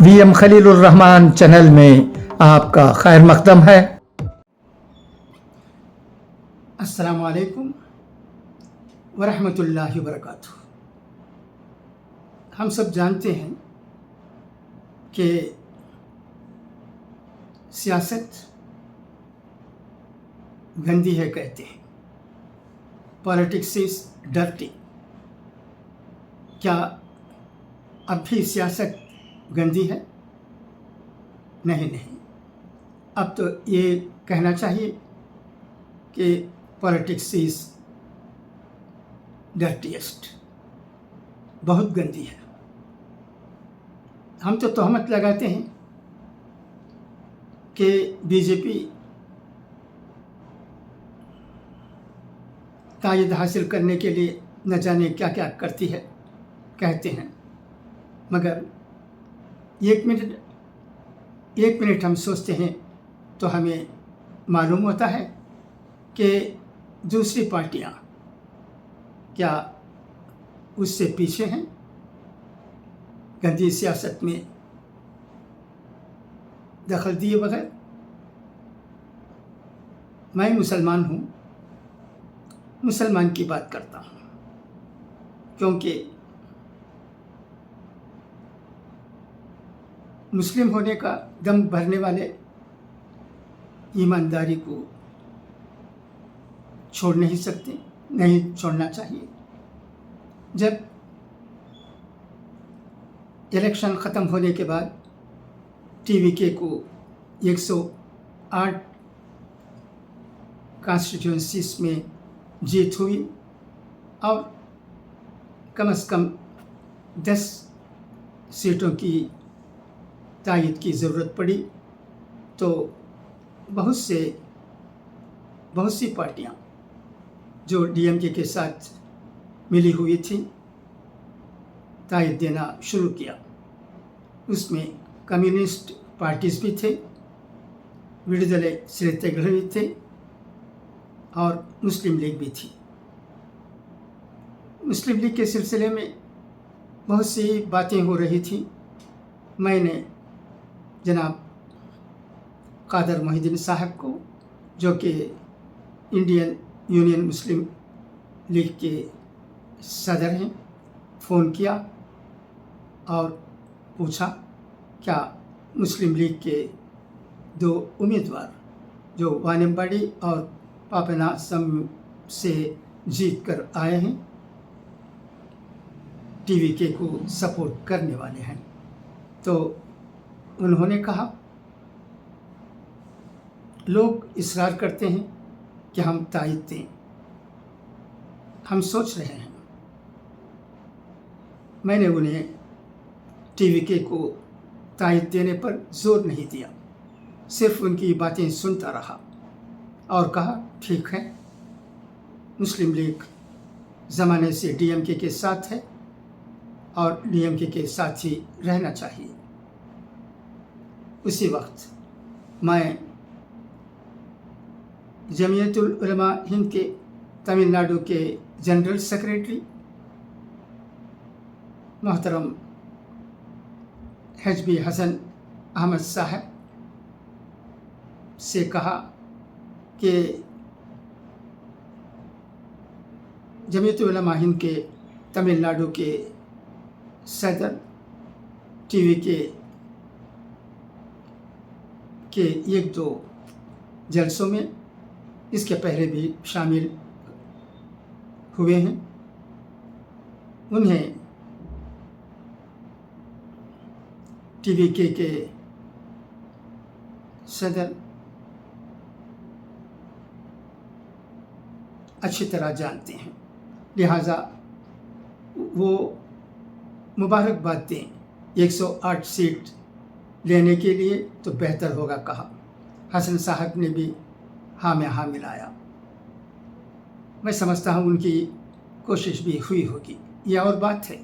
VM Khalilurrahman channel में आपका खैर मकदम है। अस्सलामु अलैकुम वरहमतुल्लाहि वबरकातुहू। हम सब जानते हैं कि सियासत गंदी है कहते हैं, पॉलिटिक्स इज डर्टी। क्या अब भी सियासत गंदी है? नहीं, अब तो ये कहना चाहिए कि पॉलिटिक्स इज डर्टीएस्ट, बहुत गंदी है। हम तो तोहमत लगाते हैं कि बीजेपी तायद हासिल करने के लिए न जाने क्या क्या करती है, कहते हैं, मगर एक मिनट हम सोचते हैं तो हमें मालूम होता है कि दूसरी पार्टियां क्या उससे पीछे हैं गंदी सियासत में दखल दिए बगैर। मैं मुसलमान हूँ, मुसलमान की बात करता हूँ, क्योंकि मुस्लिम होने का दम भरने वाले ईमानदारी को छोड़ नहीं सकते, नहीं छोड़ना चाहिए। जब इलेक्शन ख़त्म होने के बाद TVK को 108 कॉन्स्टिट्यूंसीज में जीत हुई और कम से कम 10 सीटों की तायद की ज़रूरत पड़ी, तो बहुत सी पार्टियां जो DMK के साथ मिली हुई थी तायद देना शुरू किया। उसमें कम्युनिस्ट पार्टीज़ भी थे, विडुदले सिरतेगढ़ भी थे और मुस्लिम लीग भी थी। मुस्लिम लीग के सिलसिले में बहुत सी बातें हो रही थी। मैंने जनाब कादर मोहिद्दीन साहब को, जो कि इंडियन यूनियन मुस्लिम लीग के सदर हैं, फ़ोन किया और पूछा क्या मुस्लिम लीग के 2 उम्मीदवार जो वानियम्बाड़ी और पापनासम से जीत कर आए हैं TVK को सपोर्ट करने वाले हैं। तो उन्होंने कहा लोग इसरार करते हैं कि हम तायद दें, हम सोच रहे हैं। मैंने उन्हें TVK को तायद देने पर जोर नहीं दिया, सिर्फ उनकी बातें सुनता रहा और कहा ठीक है, मुस्लिम लीग ज़माने से DMK के साथ है और DMK के साथ ही रहना चाहिए। उसी वक्त मैं जमीयतुल उलमा हिंद के तमिलनाडु के जनरल सेक्रेटरी मोहतरम HB हसन अहमद साहब से कहा कि जमीयतुल उलमा हिंद के तमिलनाडु के सदर TVK के 1-2 जलसों में इसके पहले भी शामिल हुए हैं। उन्हें TVK के सदर अच्छी तरह जानते हैं, लिहाजा वो मुबारकबाद दें 108 सीट लेने के लिए, तो बेहतर होगा कहा। हसन साहब ने भी हाँ में हाँ मिलाया। मैं समझता हूँ उनकी कोशिश भी हुई होगी, यह और बात है,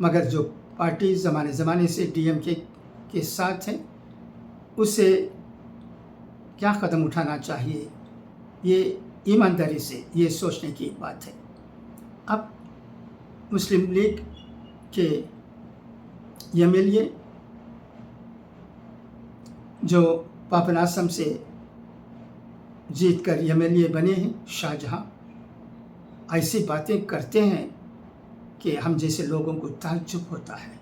मगर जो पार्टी ज़माने से DMK के साथ है उसे क्या कदम उठाना चाहिए, ये ईमानदारी से ये सोचने की बात है। अब मुस्लिम लीग के MLA जो पापनासम से जीत कर एमएलए बने हैं शाहजहां, ऐसी बातें करते हैं कि हम जैसे लोगों को ताज्जुब होता है।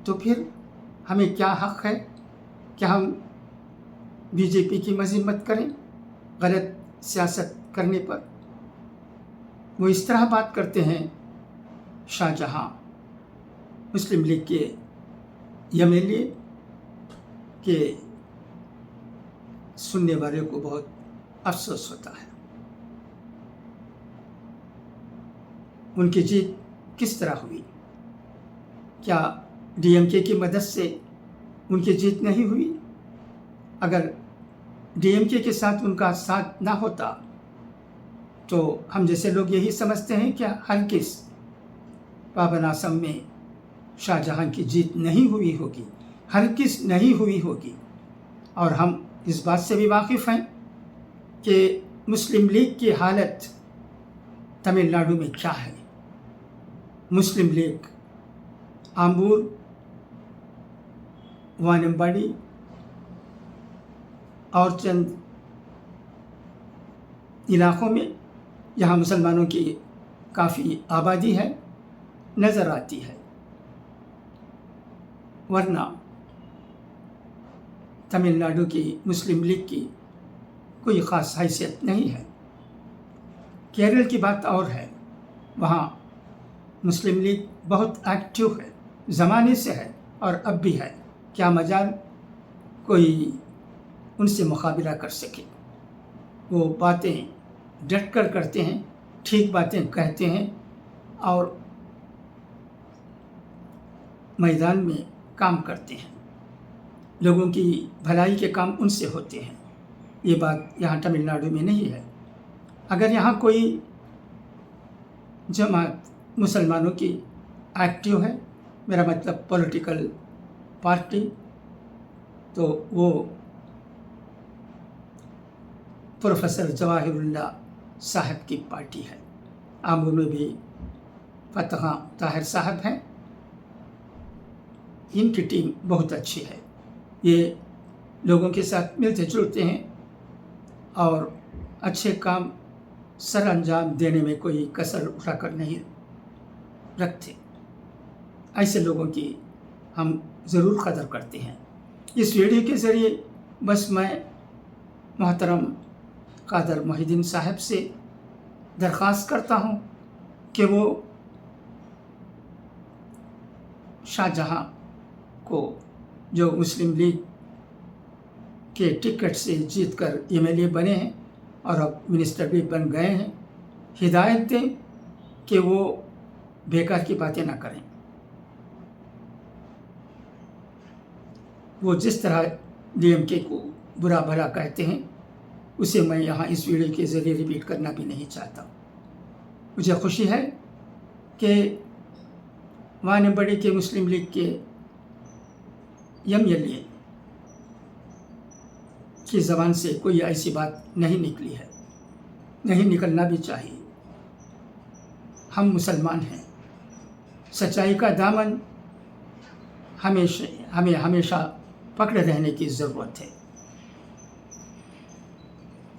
तो फिर हमें क्या हक़ है कि हम बीजेपी की मज़म्मत करें गलत सियासत करने पर? वो इस तरह बात करते हैं शाहजहां, मुस्लिम लीग के एमएलए, के सुनने वाले को बहुत अफसोस होता है। उनकी जीत किस तरह हुई? क्या डीएमके की मदद से उनकी जीत नहीं हुई? अगर डीएमके के साथ उनका साथ ना होता तो हम जैसे लोग यही समझते हैं कि हरगिज़ पापनासम में शाहजहां की जीत नहीं हुई होगी, हरगिज़ नहीं हुई होगी। और हम इस बात से भी वाकिफ़ हैं कि मुस्लिम लीग की हालत तमिलनाडु में क्या है। मुस्लिम लीग आम्बूर, वानम्बाड़ी और चंद इलाक़ों में यहाँ मुसलमानों की काफ़ी आबादी है नज़र आती है, वरना तमिलनाडु की मुस्लिम लीग की कोई ख़ास हैसियत नहीं है। केरल की बात और है, वहाँ मुस्लिम लीग बहुत एक्टिव है, ज़माने से है और अब भी है। क्या मजाल कोई उनसे मुकाबला कर सके? वो बातें डट कर करते हैं, ठीक बातें कहते हैं और मैदान में काम करते हैं। लोगों की भलाई के काम उनसे होते हैं। ये बात यहाँ तमिलनाडु में नहीं है। अगर यहाँ कोई जमात मुसलमानों की एक्टिव है, मेरा मतलब पॉलिटिकल पार्टी, तो वो प्रोफेसर जवाहिरुल्लाह साहब की पार्टी है। आम्बूर में भी फतह ताहिर साहब हैं, इनकी टीम बहुत अच्छी है। ये लोगों के साथ मिलते जुलते हैं और अच्छे काम सर अंजाम देने में कोई कसर उठाकर नहीं रखते। ऐसे लोगों की हम ज़रूर कदर करते हैं। इस वीडियो के ज़रिए बस मैं मोहतरम कादर मोहिद्दीन साहब से दरख्वास्त करता हूँ कि वो शाहजहां को, जो मुस्लिम लीग के टिकट से जीतकर एमएलए बने हैं और अब मिनिस्टर भी बन गए हैं, हिदायत दें कि वो बेकार की बातें ना करें। वो जिस तरह डीएमके को बुरा भला कहते हैं, उसे मैं यहाँ इस वीडियो के ज़रिए रिपीट करना भी नहीं चाहता। मुझे खुशी है कि वानम्बाड़ी के मुस्लिम लीग के एमएलए की ज़बान से कोई ऐसी बात नहीं निकली है, नहीं निकलना भी चाहिए। हम मुसलमान हैं, सच्चाई का दामन हमें हमेशा पकड़े रहने की ज़रूरत है।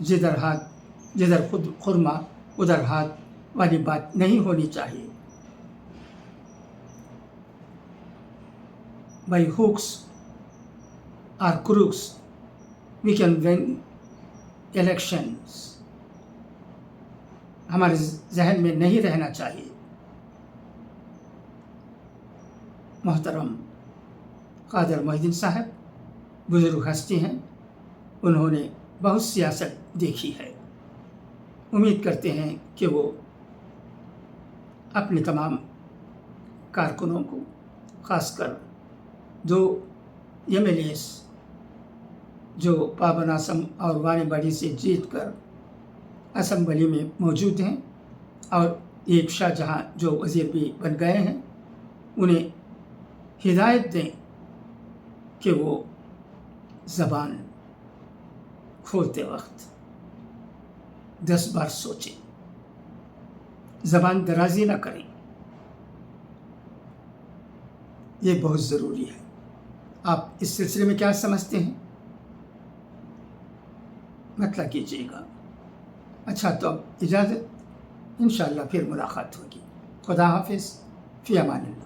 जिधर खुद खुरमा उधर हाथ वाली बात नहीं होनी चाहिए। By hooks or crooks we can win elections, हमारे जहन में नहीं रहना चाहिए। मोहतरम कादर मोहिद्दीन साहब बुज़ुर्ग हस्ती हैं, उन्होंने बहुत सियासत देखी है। उम्मीद करते हैं कि वो अपने तमाम कारकुनों को, ख़ासकर दो एमएलएस जो पापनासम और वानम्बाड़ी से जीतकर असम्बली में मौजूद हैं और एक शाहजहां जो वज़ीर भी बन गए हैं, उन्हें हिदायत दें कि वो ज़बान खोलते वक्त 10 बार सोचें, ज़बान दराज़ी ना करें। ये बहुत ज़रूरी है। आप इस सिलसिले में क्या समझते हैं? مطلع کیجیے گا. اچھا تو اب اجازت، انشاءاللہ پھر ملاقات ہوگی. خدا حافظ، فی امان اللہ.